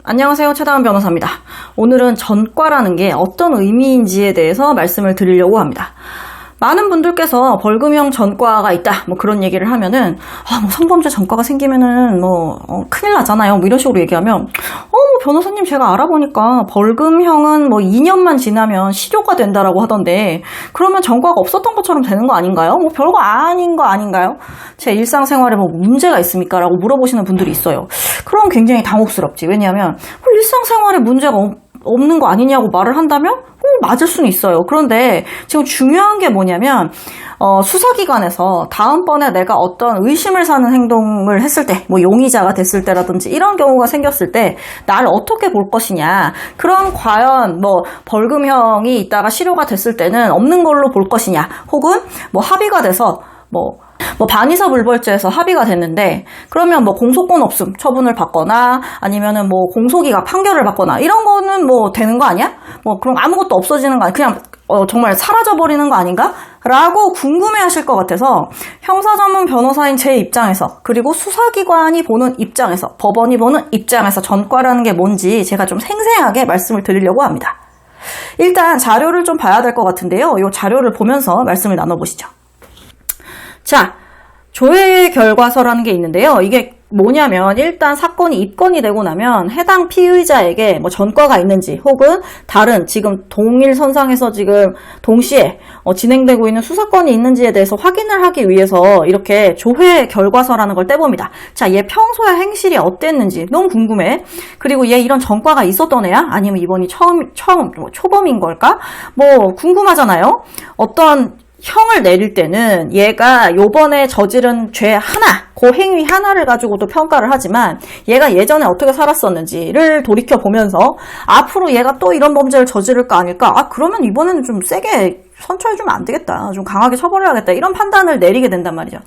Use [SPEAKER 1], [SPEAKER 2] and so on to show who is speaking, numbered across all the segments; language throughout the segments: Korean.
[SPEAKER 1] 안녕하세요. 최다은 변호사입니다. 오늘은 전과라는 게 어떤 의미인지에 대해서 말씀을 드리려고 합니다. 많은 분들께서 벌금형 전과가 있다 뭐 그런 얘기를 하면은 뭐 성범죄 전과가 생기면은 큰일 나잖아요 뭐 이런 식으로 얘기하면 변호사님 제가 알아보니까 벌금형은 2년만 지나면 실효가 된다라고 하던데 그러면 전과가 없었던 것처럼 되는 거 아닌가요? 별거 아닌 거 아닌가요? 제 일상생활에 문제가 있습니까? 라고 물어보시는 분들이 있어요. 그럼 굉장히 당혹스럽지. 왜냐하면 일상생활에 문제가 없는 거 아니냐고 말을 한다면 맞을 수는 있어요. 그런데 지금 중요한 게 뭐냐면 수사기관에서 다음번에 내가 어떤 의심을 사는 행동을 했을 때 용의자가 됐을 때라든지 이런 경우가 생겼을 때 나를 어떻게 볼 것이냐, 그럼 과연 벌금형이 있다가 실효가 됐을 때는 없는 걸로 볼 것이냐, 혹은 합의가 돼서 반의사 불벌죄에서 합의가 됐는데 그러면 공소권 없음 처분을 받거나 아니면은 공소기각 판결을 받거나 이런 거는 되는 거 아니야? 그럼 아무것도 없어지는 거 아니야? 그냥 정말 사라져버리는 거 아닌가? 라고 궁금해하실 것 같아서 형사전문 변호사인 제 입장에서, 그리고 수사기관이 보는 입장에서, 법원이 보는 입장에서 전과라는 게 뭔지 제가 좀 생생하게 말씀을 드리려고 합니다. 일단 자료를 좀 봐야 될 것 같은데요. 이 자료를 보면서 말씀을 나눠보시죠. 자, 조회 결과서라는 게 있는데요. 이게 뭐냐면 일단 사건이 입건이 되고 나면 해당 피의자에게 전과가 있는지 혹은 다른 지금 동일 선상에서 지금 동시에 진행되고 있는 수사건이 있는지에 대해서 확인을 하기 위해서 이렇게 조회 결과서라는 걸 떼봅니다. 자, 얘 평소에 행실이 어땠는지 너무 궁금해. 그리고 얘 이런 전과가 있었던 애야? 아니면 이번이 처음 초범인 걸까? 궁금하잖아요. 어떤 형을 내릴 때는 얘가 요번에 저지른 죄 하나, 그 행위 하나를 가지고도 평가를 하지만 얘가 예전에 어떻게 살았었는지를 돌이켜보면서 앞으로 얘가 또 이런 범죄를 저지를까 아닐까? 그러면 이번에는 좀 세게 선처해주면 안 되겠다. 좀 강하게 처벌해야겠다. 이런 판단을 내리게 된단 말이죠.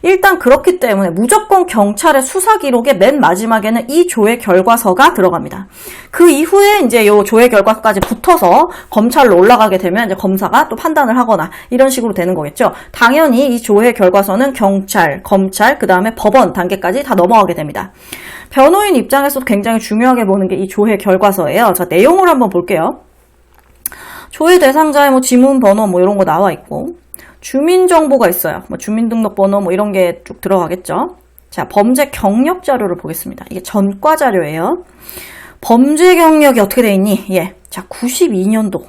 [SPEAKER 1] 일단 그렇기 때문에 무조건 경찰의 수사 기록의 맨 마지막에는 이 조회 결과서가 들어갑니다. 그 이후에 이제 요 조회 결과까지 붙어서 검찰로 올라가게 되면 이제 검사가 또 판단을 하거나 이런 식으로 되는 거겠죠. 당연히 이 조회 결과서는 경찰, 검찰, 그 다음에 법원 단계까지 다 넘어가게 됩니다. 변호인 입장에서도 굉장히 중요하게 보는 게 이 조회 결과서예요. 자, 내용을 한번 볼게요. 조회 대상자의 지문 번호 이런 거 나와 있고, 주민 정보가 있어요. 주민등록번호 이런 게 쭉 들어가겠죠. 자, 범죄 경력 자료를 보겠습니다. 이게 전과 자료예요. 범죄 경력이 어떻게 돼 있니? 예. 자, 92년도에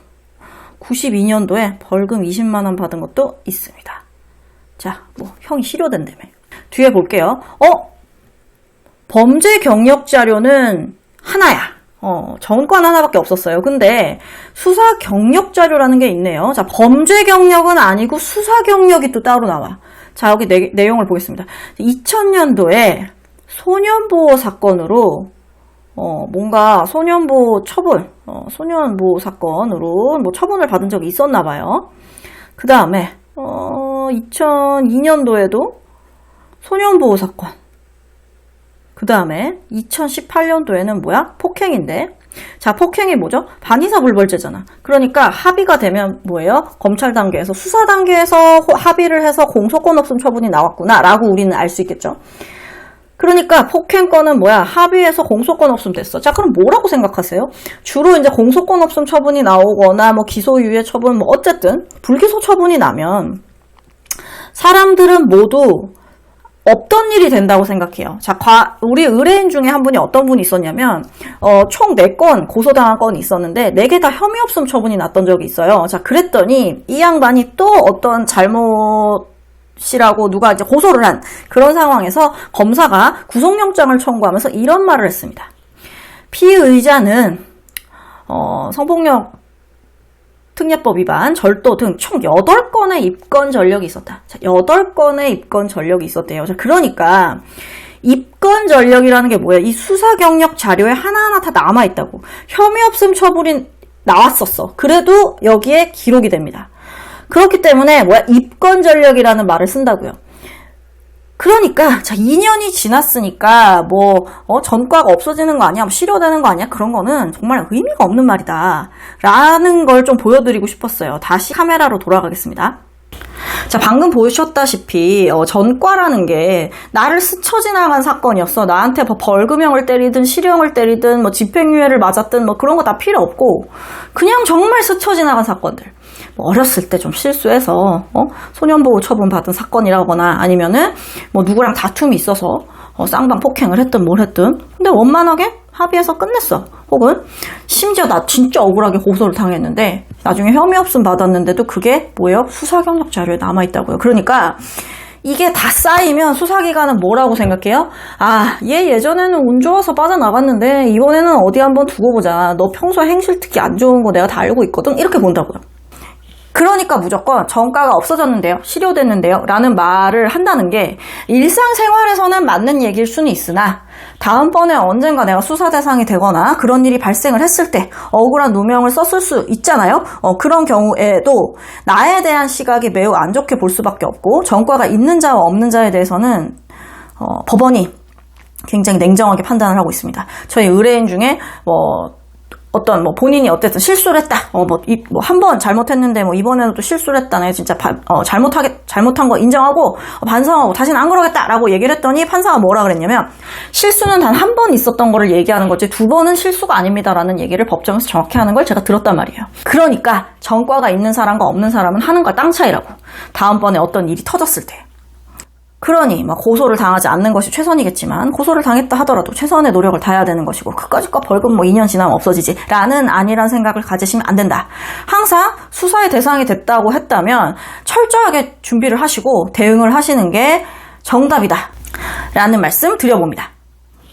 [SPEAKER 1] 벌금 20만 원 받은 것도 있습니다. 자, 형이 실효된다며. 뒤에 볼게요. 범죄 경력 자료는 하나야. 전과는 하나밖에 없었어요. 근데 수사 경력 자료라는 게 있네요. 자, 범죄 경력은 아니고 수사 경력이 또 따로 나와. 자, 여기 내용을 보겠습니다. 2000년도에 소년보호 사건으로 뭔가 소년보호 처분, 소년보호 사건으로 처분을 받은 적이 있었나 봐요. 그 다음에 2002년도에도 소년보호 사건. 그 다음에 2018년도에는 폭행인데. 자, 폭행이 뭐죠? 반의사 불벌죄잖아. 그러니까 합의가 되면 뭐예요? 검찰 단계에서, 수사 단계에서 합의를 해서 공소권 없음 처분이 나왔구나 라고 우리는 알 수 있겠죠. 그러니까 폭행건은 합의해서 공소권 없음 됐어. 자, 그럼 뭐라고 생각하세요? 주로 이제 공소권 없음 처분이 나오거나 기소유예 처분 어쨌든 불기소 처분이 나면 사람들은 모두 없던 일이 된다고 생각해요. 자, 우리 의뢰인 중에 한 분이 어떤 분이 있었냐면, 총 4건 고소당한 건이 있었는데, 4개 다 혐의 없음 처분이 났던 적이 있어요. 자, 그랬더니, 이 양반이 또 어떤 잘못이라고 누가 이제 고소를 한 그런 상황에서 검사가 구속영장을 청구하면서 이런 말을 했습니다. 피의자는, 성폭력 특례법 위반, 절도 등 총 8건의 입건 전력이 있었다. 자, 8건의 입건 전력이 있었대요. 자, 그러니까 입건 전력이라는 게 뭐예요? 이 수사 경력 자료에 하나하나 다 남아있다고. 혐의 없음 처분이 나왔었어. 그래도 여기에 기록이 됩니다. 그렇기 때문에 입건 전력이라는 말을 쓴다고요. 그러니까 자, 2년이 지났으니까 전과가 없어지는 거 아니야? 실효되는 거 아니야? 그런 거는 정말 의미가 없는 말이다 라는 걸 좀 보여드리고 싶었어요. 다시 카메라로 돌아가겠습니다. 자, 방금 보셨다시피 전과라는 게 나를 스쳐 지나간 사건이었어. 나한테 뭐 벌금형을 때리든 실형을 때리든 뭐 집행유예를 맞았든 뭐 그런 거 다 필요 없고 그냥 정말 스쳐 지나간 사건들. 뭐 어렸을 때 좀 실수해서 소년보호 처분 받은 사건이라거나 아니면은 뭐 누구랑 다툼이 있어서 쌍방 폭행을 했든 뭘 했든 근데 원만하게 합의해서 끝냈어. 혹은 심지어 나 진짜 억울하게 고소를 당했는데 나중에 혐의 없음 받았는데도 그게 뭐예요? 수사 경력 자료에 남아있다고요. 그러니까 이게 다 쌓이면 수사기관은 뭐라고 생각해요? 아, 얘 예전에는 운 좋아서 빠져나갔는데 이번에는 어디 한번 두고 보자. 너 평소에 행실 특히 안 좋은 거 내가 다 알고 있거든? 이렇게 본다고요. 그러니까 무조건 전과가 없어졌는데요, 실효됐는데요 라는 말을 한다는 게 일상생활에서는 맞는 얘기일 수는 있으나 다음번에 언젠가 내가 수사 대상이 되거나 그런 일이 발생을 했을 때 억울한 누명을 썼을 수 있잖아요. 그런 경우에도 나에 대한 시각이 매우 안 좋게 볼 수밖에 없고 전과가 있는 자와 없는 자에 대해서는 법원이 굉장히 냉정하게 판단을 하고 있습니다. 저희 의뢰인 중에 어떤 본인이 어쨌든 실수를 했다. 한 번 잘못했는데 이번에는 또 실수를 했다. 내가 진짜 잘못한 거 인정하고 반성하고 다시는 안 그러겠다라고 얘기를 했더니 판사가 뭐라 그랬냐면 실수는 단 한 번 있었던 거를 얘기하는 거지 두 번은 실수가 아닙니다라는 얘기를 법정에서 정확히 하는 걸 제가 들었단 말이에요. 그러니까 전과가 있는 사람과 없는 사람은 하는가 땅 차이라고. 다음번에 어떤 일이 터졌을 때. 그러니 고소를 당하지 않는 것이 최선이겠지만 고소를 당했다 하더라도 최선의 노력을 다해야 되는 것이고 그까짓거 벌금 2년 지나면 없어지지 라는 아니란 생각을 가지시면 안 된다. 항상 수사의 대상이 됐다고 했다면 철저하게 준비를 하시고 대응을 하시는 게 정답이다 라는 말씀 드려봅니다.